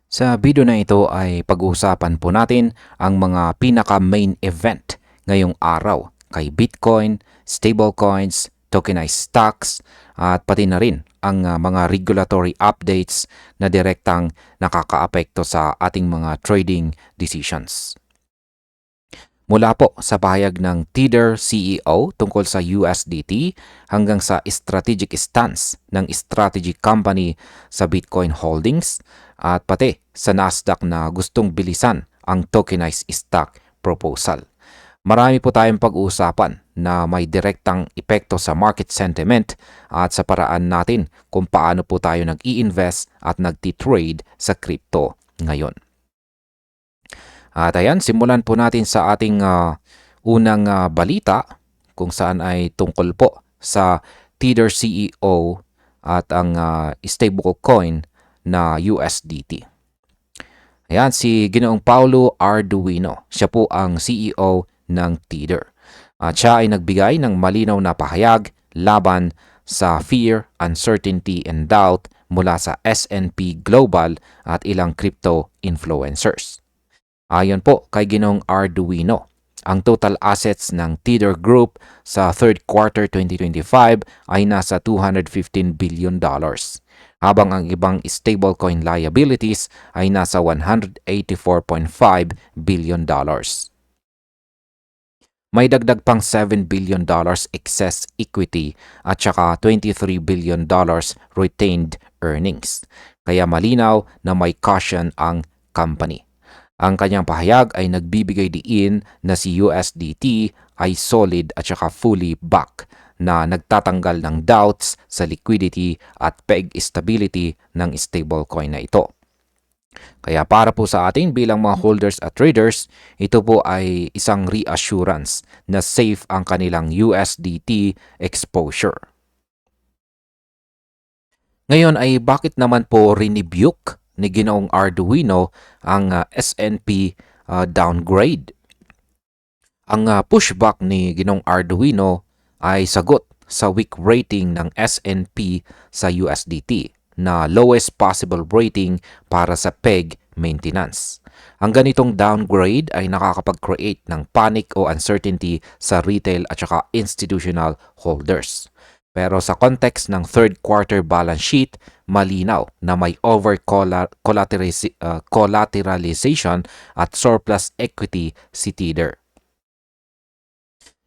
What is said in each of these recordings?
Sa video na ito ay pag-uusapan po natin ang mga pinaka-main event ngayong araw kay Bitcoin, stablecoins, tokenized stocks at pati na rin ang mga regulatory updates na direktang nakakaapekto sa ating mga trading decisions. Mula po sa pahayag ng Tether CEO tungkol sa USDT hanggang sa strategic stance ng strategy company sa Bitcoin holdings at pati sa Nasdaq na gustong bilisan ang tokenized stock proposal. Marami po tayong pag-uusapan na may direktang epekto sa market sentiment at sa paraan natin kung paano po tayo nag-i-invest at nag-trade sa crypto ngayon. At ayan, simulan po natin sa ating unang balita kung saan ay tungkol po sa Tether CEO at ang stablecoin na USDT. Ayan, si Ginoong Paulo Arduino. Siya po ang CEO ng Tether. At siya ay nagbigay ng malinaw na pahayag laban sa fear, uncertainty, and doubt mula sa S&P Global at ilang crypto influencers. Ayon po kay Ginoong Arduino, ang total assets ng Tether Group sa third quarter 2025 ay nasa $215 billion, habang ang ibang stablecoin liabilities ay nasa $184.5 billion. May dagdag pang $7 billion excess equity at saka $23 billion retained earnings. Kaya malinaw na may caution ang company. Ang kanyang pahayag ay nagbibigay diin na si USDT ay solid at saka fully back na nagtatanggal ng doubts sa liquidity at peg stability ng stablecoin na ito. Kaya para po sa atin bilang mga holders at traders, ito po ay isang reassurance na safe ang kanilang USDT exposure. Ngayon ay bakit naman po rinibuke ni Ginoong Arduino ang S&P downgrade? Ang pushback ni Ginoong Arduino ay sagot sa weak rating ng S&P sa USDT na lowest possible rating para sa PEG maintenance. Ang ganitong downgrade ay nakakapag-create ng panic o uncertainty sa retail at saka institutional holders. Pero sa context ng third quarter balance sheet, malinaw na may over-collateralization at surplus equity si Tether.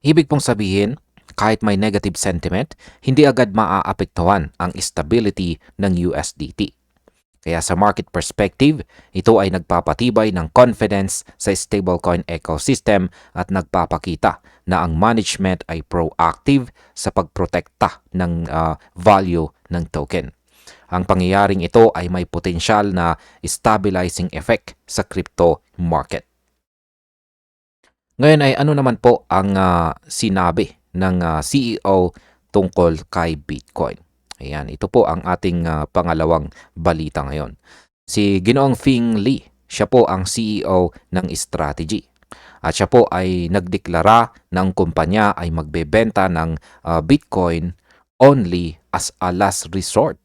Ibig pong sabihin, kahit may negative sentiment, hindi agad maaapektuhan ang stability ng USDT. Kaya sa market perspective, ito ay nagpapatibay ng confidence sa stablecoin ecosystem at nagpapakita na ang management ay proactive sa pagprotekta ng value ng token. Ang pangyayaring ito ay may potensyal na stabilizing effect sa crypto market. Ngayon ay ano naman po ang sinabi ng CEO tungkol kay Bitcoin? Ayan, ito po ang ating pangalawang balita ngayon. Si Ginoong Fing Li, siya po ang CEO ng Strategy. At siya po ay nagdeklara na ang kumpanya ay magbebenta ng Bitcoin only as a last resort.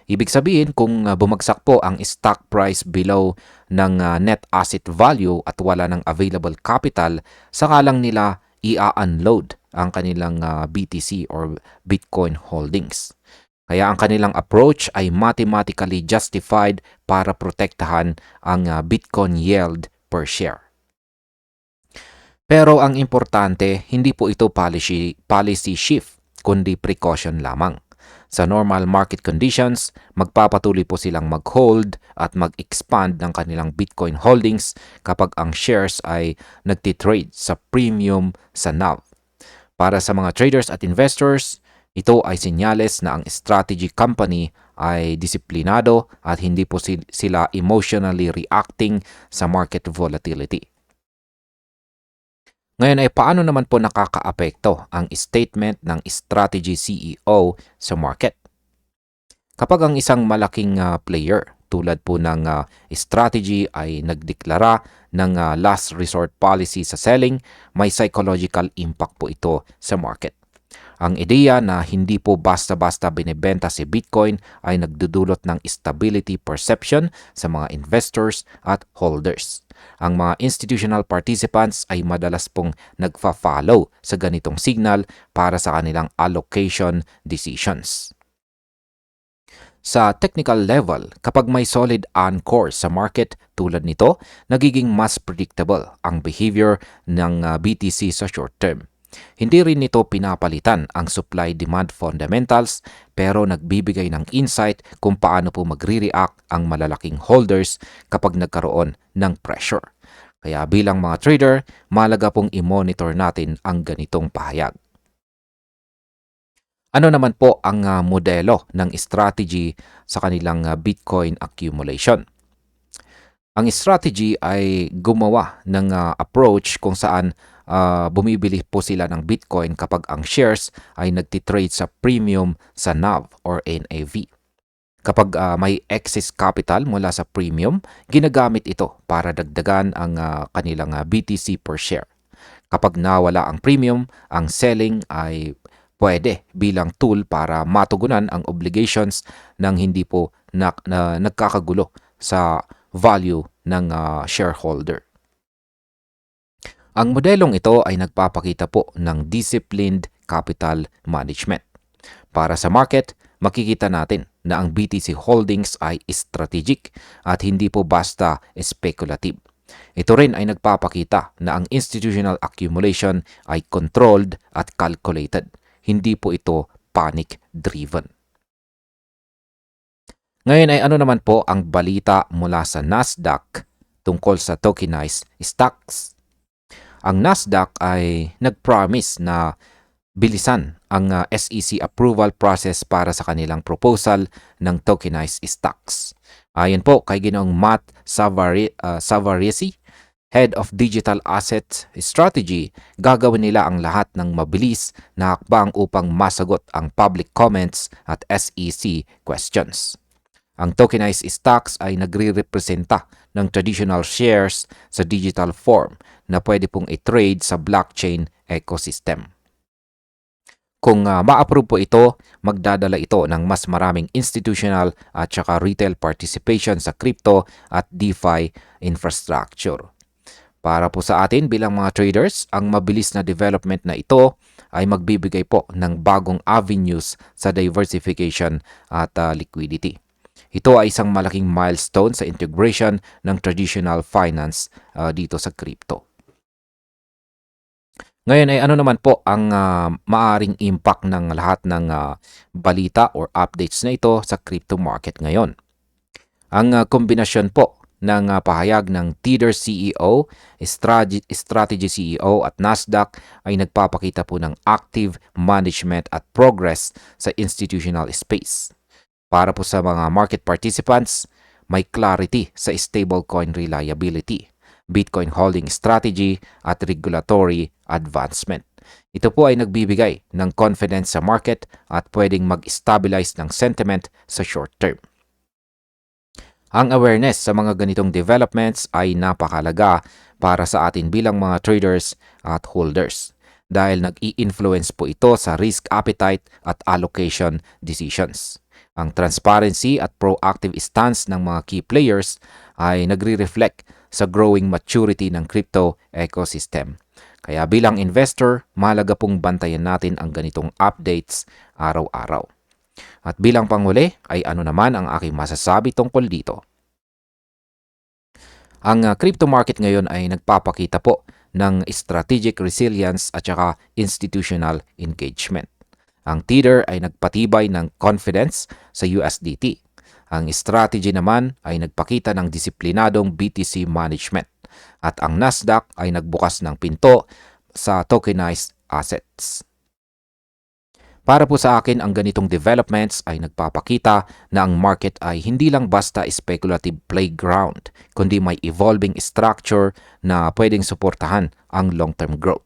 Ibig sabihin kung bumagsak po ang stock price below ng net asset value at wala ng available capital, saka lang nila i-unload ang kanilang BTC or Bitcoin holdings. Kaya ang kanilang approach ay mathematically justified para protektahan ang Bitcoin yield per share. Pero ang importante, hindi po ito policy shift, kundi precaution lamang. Sa normal market conditions, magpapatuloy po silang mag-hold at mag-expand ng kanilang Bitcoin holdings kapag ang shares ay nagtitrade sa premium sa NAV. Para sa mga traders at investors, ito ay senyales na ang strategy company ay disiplinado at hindi po sila emotionally reacting sa market volatility. Ngayon ay paano naman po nakakaapekto ang statement ng strategy CEO sa market? Kapag ang isang malaking player tulad po ng strategy ay nagdeklara ng last resort policy sa selling, may psychological impact po ito sa market. Ang ideya na hindi po basta-basta binibenta si Bitcoin ay nagdudulot ng stability perception sa mga investors at holders. Ang mga institutional participants ay madalas pong nagfa-follow sa ganitong signal para sa kanilang allocation decisions. Sa technical level, kapag may solid anchor sa market tulad nito, nagiging mas predictable ang behavior ng BTC sa short term. Hindi rin nito pinapalitan ang supply-demand fundamentals pero nagbibigay ng insight kung paano po magre-react ang malalaking holders kapag nagkaroon ng pressure. Kaya bilang mga trader, mahalaga pong i-monitor natin ang ganitong pahayag. Ano naman po ang modelo ng strategy sa kanilang Bitcoin accumulation? Ang strategy ay gumawa ng approach kung saan bumibili po sila ng Bitcoin kapag ang shares ay nagtitrade sa premium sa NAV or NAV. Kapag may excess capital mula sa premium, ginagamit ito para dagdagan ang kanilang BTC per share. Kapag nawala ang premium, ang selling ay pwede bilang tool para matugunan ang obligations ng hindi po nagkakagulo sa value ng shareholder. Ang modelong ito ay nagpapakita po ng disciplined capital management. Para sa market, makikita natin na ang BTC holdings ay strategic at hindi po basta speculative. Ito rin ay nagpapakita na ang institutional accumulation ay controlled at calculated. Hindi po ito panic-driven. Ngayon ay ano naman po ang balita mula sa Nasdaq tungkol sa tokenized stocks? Ang Nasdaq ay nag-promise na bilisan ang SEC approval process para sa kanilang proposal ng tokenized stocks. Ayon po kay Ginoong Matt Savarese, Head of Digital Asset Strategy, gagawin nila ang lahat ng mabilis na hakbang upang masagot ang public comments at SEC questions. Ang tokenized stocks ay nagre-representa ng traditional shares sa digital form na pwede pong i-trade sa blockchain ecosystem. Kung ma-approve po ito, magdadala ito ng mas maraming institutional at saka retail participation sa crypto at DeFi infrastructure. Para po sa atin bilang mga traders, ang mabilis na development na ito ay magbibigay po ng bagong avenues sa diversification at liquidity. Ito ay isang malaking milestone sa integration ng traditional finance dito sa crypto. Ngayon ay ano naman po ang maaring impact ng lahat ng balita or updates na ito sa crypto market ngayon. Ang kombinasyon po ng pahayag ng Tether CEO, Strategy CEO at Nasdaq ay nagpapakita po ng active management at progress sa institutional space. Para po sa mga market participants, may clarity sa stablecoin reliability, Bitcoin holding strategy at regulatory advancement. Ito po ay nagbibigay ng confidence sa market at pwedeng mag-stabilize ng sentiment sa short term. Ang awareness sa mga ganitong developments ay napakahalaga para sa atin bilang mga traders at holders dahil nag-i-influence po ito sa risk appetite at allocation decisions. Ang transparency at proactive stance ng mga key players ay nagre-reflect sa growing maturity ng crypto ecosystem. Kaya bilang investor, mahalaga pong bantayan natin ang ganitong updates araw-araw. At bilang panghuli ay ano naman ang aking masasabi tungkol dito. Ang crypto market ngayon ay nagpapakita po ng strategic resilience at saka institutional engagement. Ang Tether ay nagpatibay ng confidence sa USDT. Ang strategy naman ay nagpakita ng disiplinadong BTC management. At ang Nasdaq ay nagbukas ng pinto sa tokenized assets. Para po sa akin, ang ganitong developments ay nagpapakita na ang market ay hindi lang basta speculative playground, kundi may evolving structure na pwedeng suportahan ang long-term growth.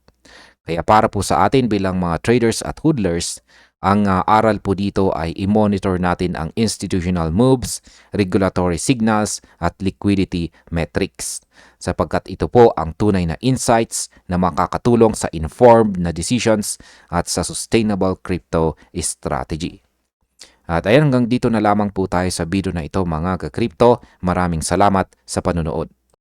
Kaya para po sa atin bilang mga traders at hodlers, Ang aral po dito ay i-monitor natin ang institutional moves, regulatory signals at liquidity metrics sapagkat ito po ang tunay na insights na makakatulong sa informed na decisions at sa sustainable crypto strategy. At ayan, hanggang dito na lamang po tayo sa video na ito mga ka-crypto. Maraming salamat sa panunood.